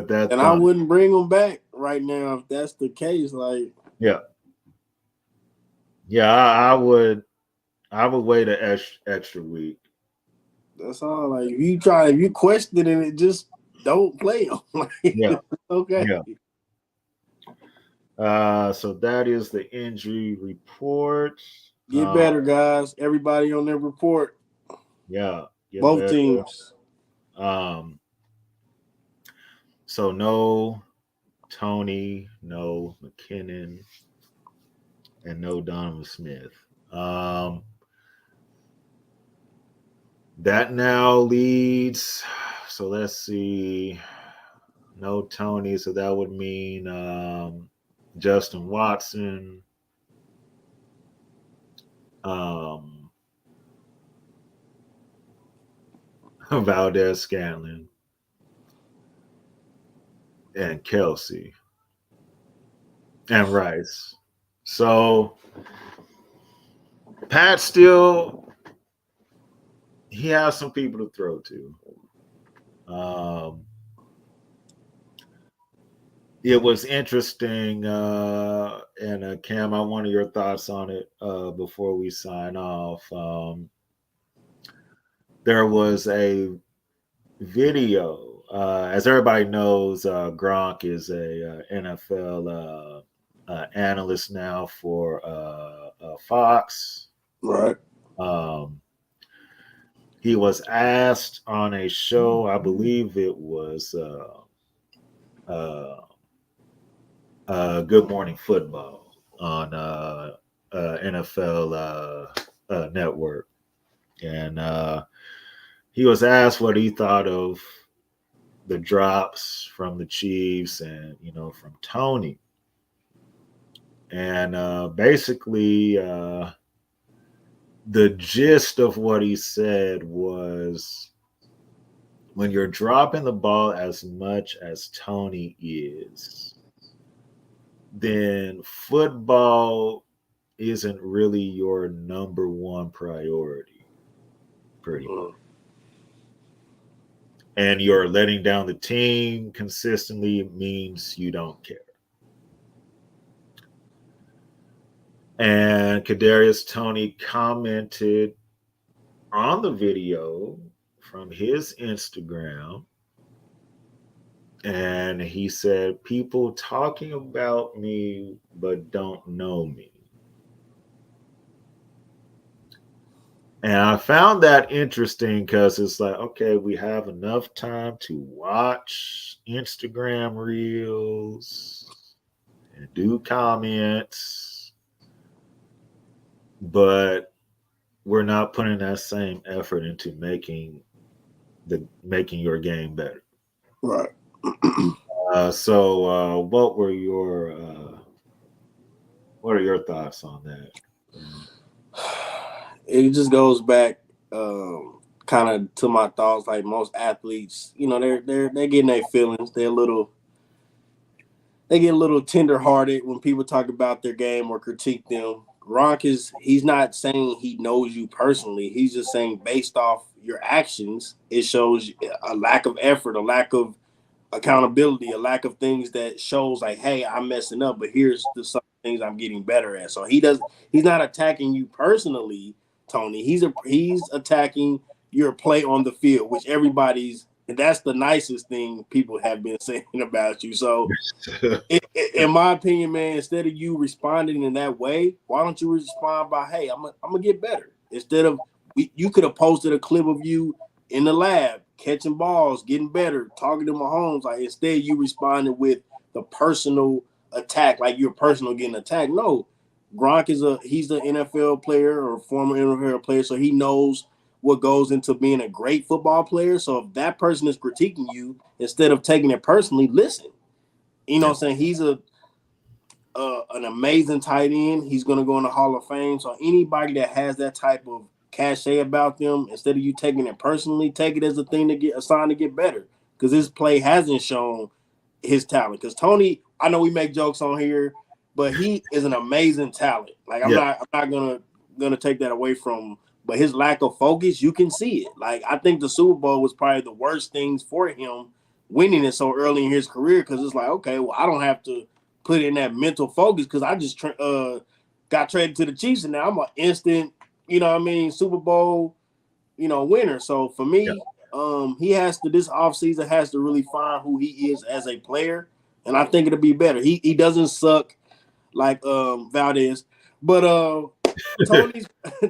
that And I thumb. wouldn't bring him back right now if that's the case. Like, Yeah, I would wait an extra week. that's all. Like, if you question it, just don't play him. Yeah, Okay. yeah. So that is the injury report. Get better, guys. Everybody on their report. Yeah, get Both better. teams. So no Tony, no McKinnon, and no Donovan Smith. That now leads. So let's see. No Tony, so that would mean Justin Watson. Valdez Scanlon, and Kelsey, and Rice. So Pat still, he has some people to throw to. It was interesting, and Cam, I want your thoughts on it before we sign off. There was a video. As everybody knows, Gronk is a NFL analyst now for Fox. Right. He was asked on a show, I believe it was Good Morning Football on NFL Network, and he was asked what he thought of the drops from the Chiefs and from Tony, and basically the gist of what he said was, when you're dropping the ball as much as Tony is, then football isn't really your number one priority, pretty much. And you're letting down the team consistently means you don't care. And Kadarius Toney commented on the video from his Instagram, and he said, "People talking about me but don't know me." And I found that interesting because it's like, okay, we have enough time to watch Instagram reels and do comments, but we're not putting that same effort into making your game better. Right. So what are your thoughts on that? It just goes back kind of to my thoughts. Like most athletes, they're getting their feelings. They get a little tenderhearted when people talk about their game or critique them. Gronk he's not saying he knows you personally. He's just saying based off your actions, it shows a lack of effort, a lack of accountability, a lack of things that shows like, hey, I'm messing up, but here's some things I'm getting better at. So he's not attacking you personally, Tony. He's attacking your play on the field, which and that's the nicest thing people have been saying about you. So in my opinion, man, instead of you responding in that way, why don't you respond by, hey, I'm gonna get better? Instead of you could have posted a clip of you in the lab catching balls, getting better, talking to Mahomes. Like instead, you responded with the personal attack, like you're personal getting attacked. No, Gronk he's an NFL player or former NFL player, so he knows what goes into being a great football player. So if that person is critiquing you, instead of taking it personally, listen. You know what I'm saying? He's an amazing tight end. He's going to go in the Hall of Fame. So anybody that has that type of cachet about them, instead of you taking it personally, take it as a thing to get assigned to get better. Because his play hasn't shown his talent. Because Tony, I know we make jokes on here, but he is an amazing talent. Like I'm not gonna take that away from him. But his lack of focus, you can see it. Like I think the Super Bowl was probably the worst things for him winning it so early in his career because it's like, okay, well, I don't have to put in that mental focus because I just got traded to the Chiefs and now I'm an instant, Super Bowl, winner. So for me, he has to this offseason has to really find who he is as a player, and I think it'll be better. He doesn't suck like Valdez, but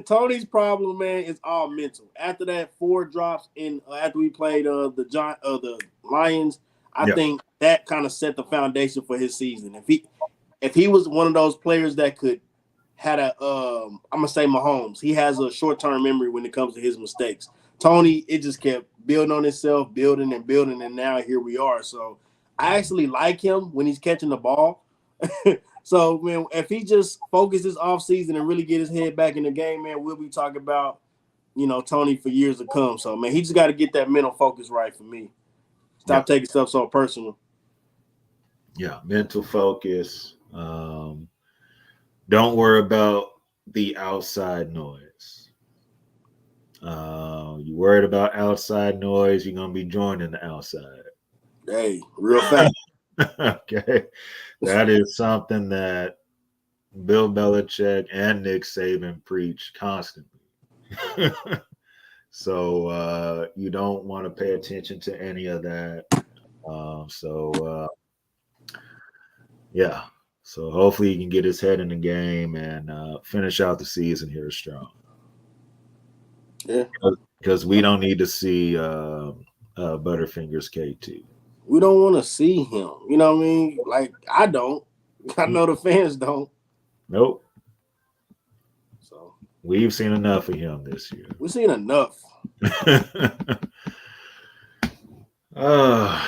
Tony's problem, man, is all mental. After that 4 drops after we played the Lions, I think that kind of set the foundation for his season. If he was one of those players that could had I'm gonna say Mahomes, he has a short-term memory when it comes to his mistakes. Tony, it just kept building on itself, building and building, and now here we are. So I actually like him when he's catching the ball. So, man, if he just focuses off season and really get his head back in the game, man, we'll be talking about, Tony for years to come. So, man, he just got to get that mental focus right for me. Stop taking stuff so personal. Yeah, mental focus. Don't worry about the outside noise. You worried about outside noise, you're gonna be joining the outside. Hey, real fact. Okay. That is something that Bill Belichick and Nick Saban preach constantly. So you don't want to pay attention to any of that. Yeah. So hopefully he can get his head in the game and finish out the season here strong. Yeah. Because we don't need to see Butterfingers KT. We don't want to see him. You know what I mean? Like, I don't. I know the fans don't. Nope. So we've seen enough of him this year. We've seen enough.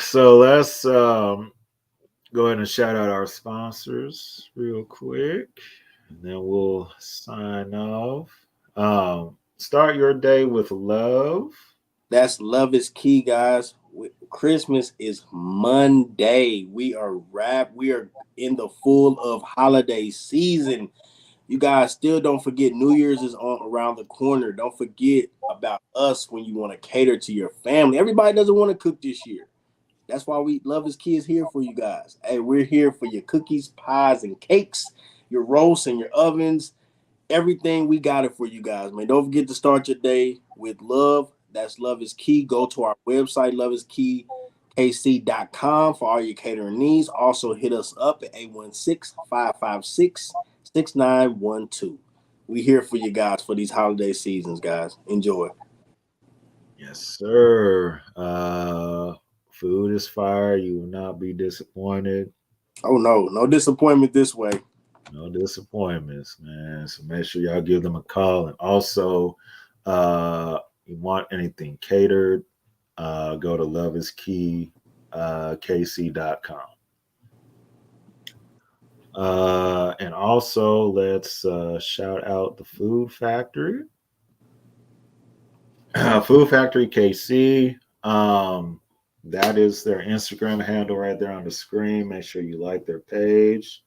So let's go ahead and shout out our sponsors real quick, and then we'll sign off. Start your day with love. That's love is key, guys. Christmas is Monday. We are in the full of holiday season. You guys still don't forget New Year's is around the corner. Don't forget about us when you want to cater to your family. Everybody doesn't want to cook this year. That's why Love is Key is here for you guys. Hey, we're here for your cookies, pies, and cakes, your roasts and your ovens. Everything, we got it for you guys, man. Don't forget to start your day with love. That's Love is Key. Go to our website, loveiskeyKC.com for all your catering needs. Also, hit us up at 816-556-6912. We here for you guys for these holiday seasons, guys. Enjoy. Yes, sir. Food is fire. You will not be disappointed. Oh, no. No disappointment this way. No disappointments, man. So make sure y'all give them a call. And also, you want anything catered, go to loveiskeykc.com. And also, let's shout out the Food Factory. Food Factory KC. That is their Instagram handle right there on the screen. Make sure you like their page.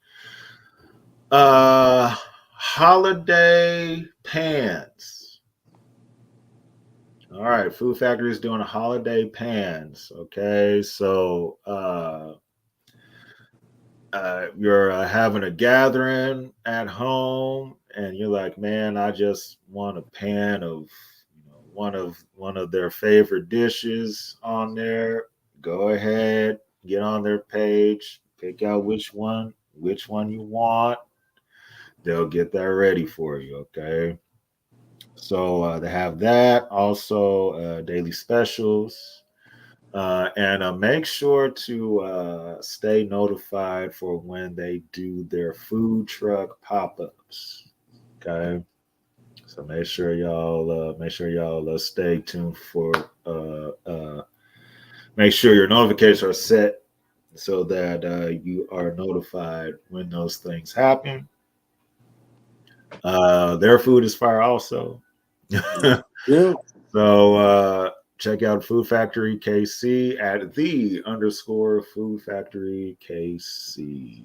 Holiday pans. All right, Food Factory is doing a holiday pans. Okay, so you're having a gathering at home, and you're like, man, I just want a pan of one of their favorite dishes on there. Go ahead, get on their page, pick out which one you want. They'll get that ready for you. Okay. So they have that. Also, daily specials. And make sure to stay notified for when they do their food truck pop-ups. Okay. So make sure y'all stay tuned for make sure your notifications are set so that you are notified when those things happen. Their food is fire also. Yeah. So check out Food Factory KC at the _Food Factory KC.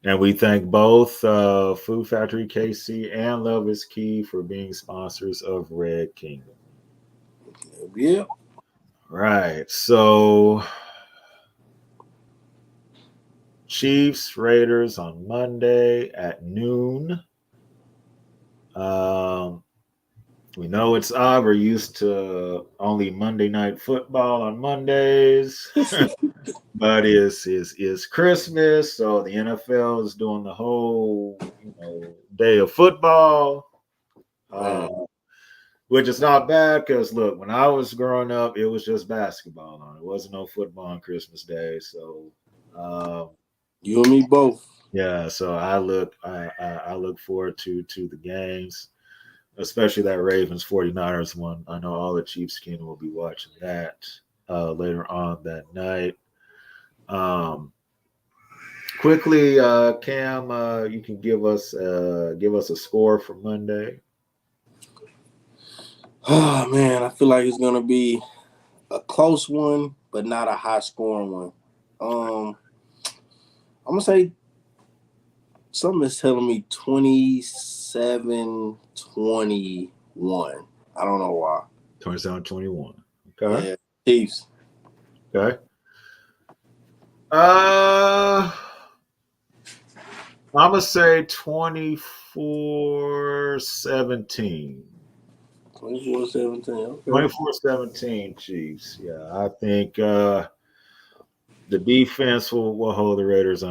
And we thank both Food Factory KC and Love is Key for being sponsors of Red Kingdom. Yeah. Right. So Chiefs Raiders on Monday at noon. We know it's odd. We're used to only Monday Night Football on Mondays, but it's Christmas, so the NFL is doing the whole day of football, which is not bad because look, when I was growing up, it was just basketball on. It wasn't no football on Christmas Day, so you and me both. yeah. So I look forward to the games. Especially that Ravens 49ers one. I know all the Chiefs kin will be watching that later on that night. Quickly, Cam, you can give us a score for Monday. Oh man, I feel like it's gonna be a close one, but not a high scoring one. I'm gonna say something is telling me 27-21. I don't know why. 27-21. Okay. Yeah, Chiefs. Okay. I'm gonna say 24-17. 24-17. Okay. 24-17 Chiefs. Yeah, I think the defense will hold the Raiders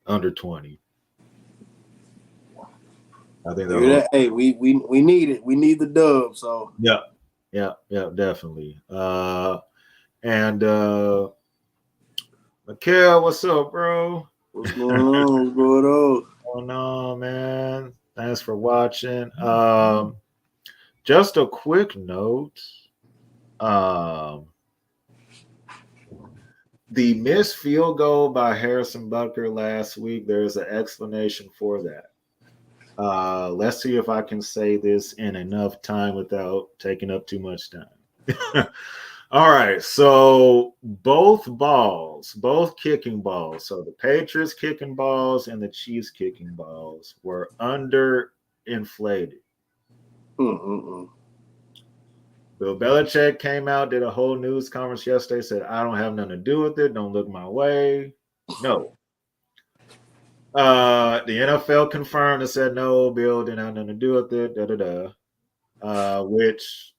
under 20. I think they'll hold. Hey, we need it. We need the dub. So Yeah, definitely. And Mikhail, what's up, bro? what's going on? What's going on? What's going on, man? Thanks for watching. Just a quick note. The missed field goal by Harrison Butker last week, there's an explanation for that. Let's see if I can say this in enough time without taking up too much time. All right, so both kicking balls, so the Patriots kicking balls and the Chiefs kicking balls were underinflated. Bill Belichick came out, did a whole news conference yesterday, said, I don't have nothing to do with it. Don't look my way. No. The NFL confirmed and said, no, Bill didn't have nothing to do with it, which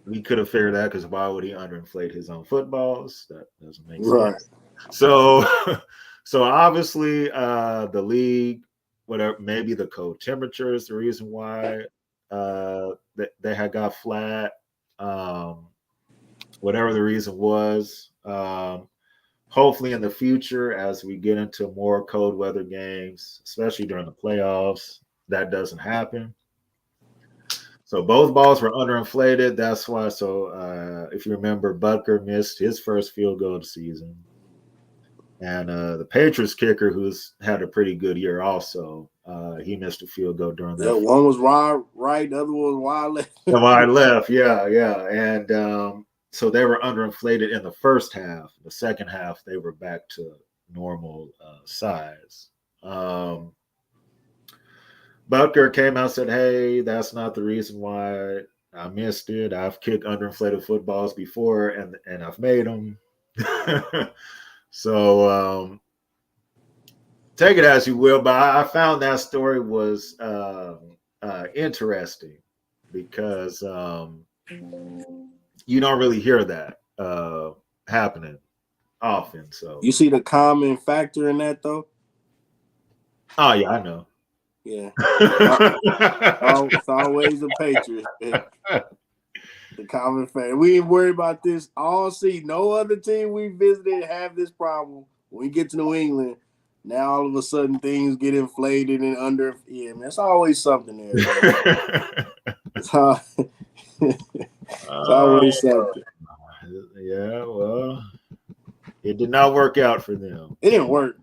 we could have figured out because why would he underinflate his own footballs? That doesn't make sense. Right. So obviously the league, whatever, maybe the cold temperature is the reason why they had got flat. Whatever the reason was, hopefully in the future, as we get into more cold weather games, especially during the playoffs, that doesn't happen. So both balls were underinflated. That's why. So if you remember, Butker missed his first field goal of the season. And the Patriots kicker, who's had a pretty good year also, he missed a field goal during that. Yeah, one was wide right, the other one was wide left. Wide left, yeah. And so they were underinflated in the first half. The second half, they were back to normal size. Butker came out and said, hey, that's not the reason why I missed it. I've kicked underinflated footballs before, and I've made them. So take it as you will, but I found that story was interesting because you don't really hear that happening often. So you see the common factor in that, though? Oh, yeah, I know. Yeah. It's always the Patriots. The common factor. We ain't worried about this all season. No other team we visited have this problem. When we get to New England, now all of a sudden things get inflated and under. Yeah, man, it's always something there. It's always something. Yeah, well, it did not work out for them. It didn't work.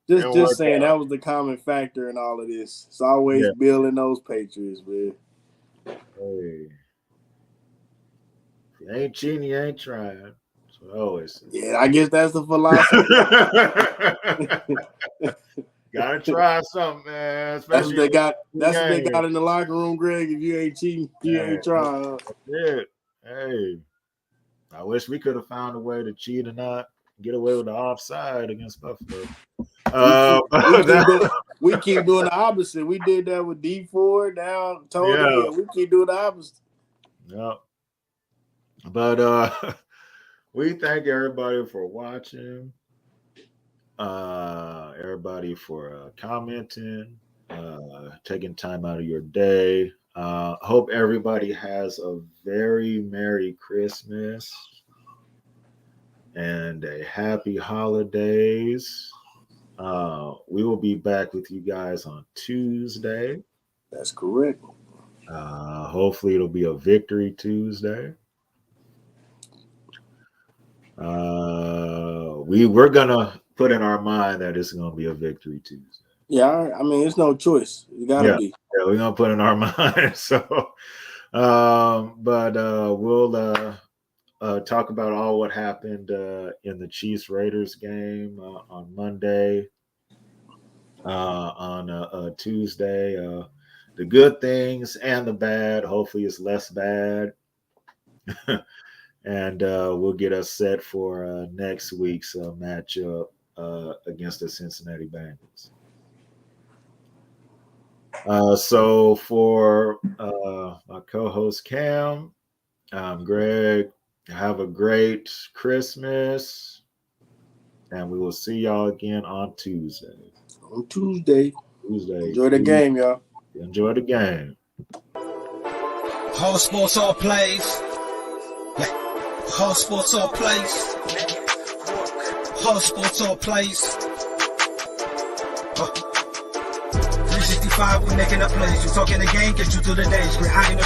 Just saying that was the common factor in all of this. It's always building those Patriots, man. Hey, if you ain't cheating, you ain't trying. That's what I always say. Yeah, I guess that's the philosophy. Gotta try something, man. That's what they got. That's what they got in the locker room, Greg. If you ain't cheating, you ain't trying. That's it. Hey, I wish we could have found a way to cheat and not get away with the offside against Buffalo. We keep doing the opposite. We did that with D4. Now, we keep doing the opposite. Yeah. But we thank everybody for watching. Everybody for commenting, taking time out of your day. Hope everybody has a very Merry Christmas and a happy holidays. We will be back with you guys on Tuesday. That's correct. Hopefully it'll be a Victory Tuesday. We're gonna put in our mind that it's gonna be a Victory Tuesday. Yeah, I mean it's no choice. You gotta be. Yeah, we're gonna put in our mind. So, but we'll talk about all what happened in the Chiefs Raiders game on Monday, on Tuesday. The good things and the bad. Hopefully, it's less bad. And we'll get us set for next week's matchup against the Cincinnati Bengals. So for my co-host Cam, I'm Greg. Have a great Christmas, and we will see y'all again on Tuesday. Enjoy the game, y'all. Enjoy the game. Whole sports, all plays. Whole sports, all plays. Whole sports, all plays. 365, we making up plays. You talking the game, get you to the days. We're high in the